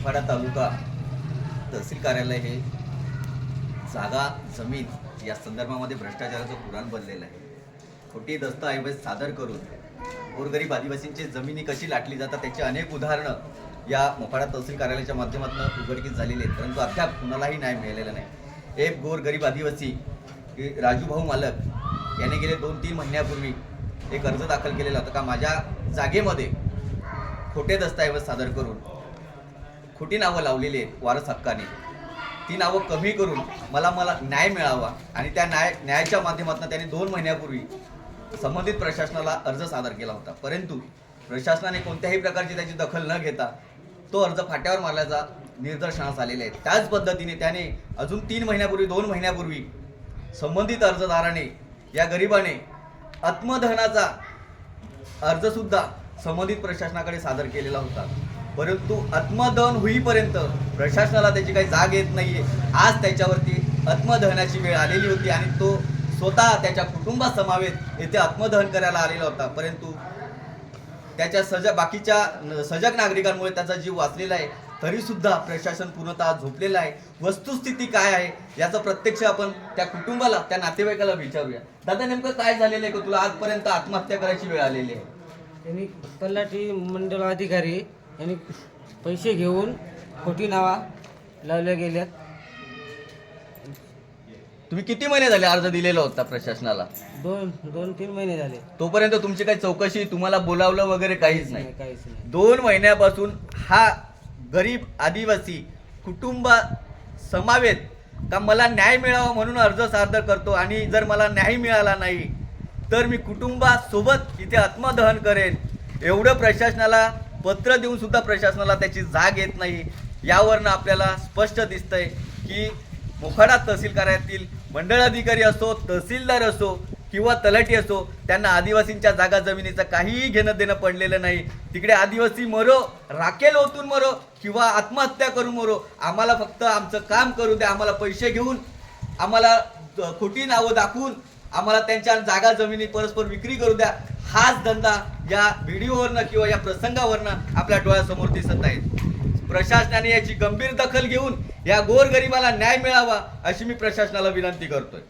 मोखाडा तालुका तहसील कार्यालय हे जागा जमीन या संदर्भामध्ये भ्रष्टाचाराचं पुराण बनलेलं आहे. खोटी दस्तऐवज सादर करून गोरगरीब आदिवासींची जमिनी कशी लाटली जातात त्याची अनेक उदाहरणं या मोखाडा तहसील कार्यालयाच्या माध्यमातून उघडकीस झालेली आहेत, परंतु अद्याप कुणालाही न्याय मिळालेला नाही. एक गोरगरीब आदिवासी राजूभाऊ मालक याने गेले 2-3 महिन्यापूर्वी एक अर्ज दाखल केलेला होता का माझ्या जागेमध्ये खोटे दस्तऐवज सादर करून खोटी नावं लावलेली आहेत वारस हक्काने. ती नावं कमी करून मला न्याय मिळावा आणि त्या न्यायाच्या माध्यमातून त्याने 2 महिन्यापूर्वी संबंधित प्रशासनाला अर्ज सादर केला होता, परंतु प्रशासनाने कोणत्याही प्रकारची त्याची दखल न घेता तो अर्ज फाट्यावर मारल्याचा निदर्शनास आलेला आहे. त्याच पद्धतीने त्याने अजून 2 महिन्यापूर्वी संबंधित अर्जदाराने या गरिबाने आत्मदहनाचा अर्जसुद्धा संबंधित प्रशासनाकडे सादर केलेला होता, परंतु आत्मदहन होईपर्यंत प्रशासनाला त्याची काही जाग येत नाहीये. आज त्याच्यावरती आत्मदहनाची वेळ आलेली होती आणि तो स्वतः त्याच्या कुटुंबासमवेत येथे आत्मदहन करायला आलेला होता, परंतु त्याच्या बाकीच्या सजग नागरिकांमुळे त्याचा जीव वाचलेला आहे. तरी सुद्धा प्रशासन पूर्णतः झोपलेलं आहे. वस्तुस्थिती काय आहे याचं प्रत्यक्ष आपण त्या कुटुंबाला, त्या नातेवाईकाला विचारूया. दादा, नेमकं काय झालेलं आहे का तुला आजपर्यंत आत्महत्या करायची वेळ आलेली आहे? त्यांनी तलाठी मंडळ अधिकारी यांनी पैसे घेऊन खोटी नावा लावल्या गेल्यात. तुम्ही किती महिने झाले अर्ज दिलेला होता प्रशासनाला? 2-3 महिने झाले. तोपर्यंत तुमची काही चौकशी, तुम्हाला बोलावलं वगैरे काहीच नाही? काहीच नाही. 2 महिन्यापासून हा गरीब आदिवासी कुटुंब समावेत का मला न्याय मिळावा म्हणून अर्ज सादर करतो आणि जर मला न्याय मिळाला नाही तर मी कुटुंबासोबत इथे आत्मदहन करेन, एवढं प्रशासनाला पत्र देऊन सुद्धा प्रशासनाला त्याची जाग येत नाही. यावरनं आपल्याला स्पष्ट दिसतंय की मोखाडा तहसील कार्यालयातील मंडळ अधिकारी असो, तहसीलदार असो किंवा तलाठी असो, त्यांना आदिवासींच्या जागा जमिनीचं काहीही घेणं देणं पडलेलं नाही. तिकडे आदिवासी मरो, राखेल ओतून मरो किंवा आत्महत्या करून मरो, आम्हाला फक्त आमचं काम करू द्या, आम्हाला पैसे घेऊन, आम्हाला खोटी नावं दाखवून आम्हाला त्यांच्या जागा जमिनी परस्पर विक्री करू द्या. हाच धंदा या व्हिडिओवरनं किंवा या प्रसंगावरनं आपल्या डोळ्यासमोर दिसत आहे. प्रशासनाने याची गंभीर दखल घेऊन या गोरगरिबाला न्याय मिळावा अशी मी प्रशासनाला विनंती करतोय.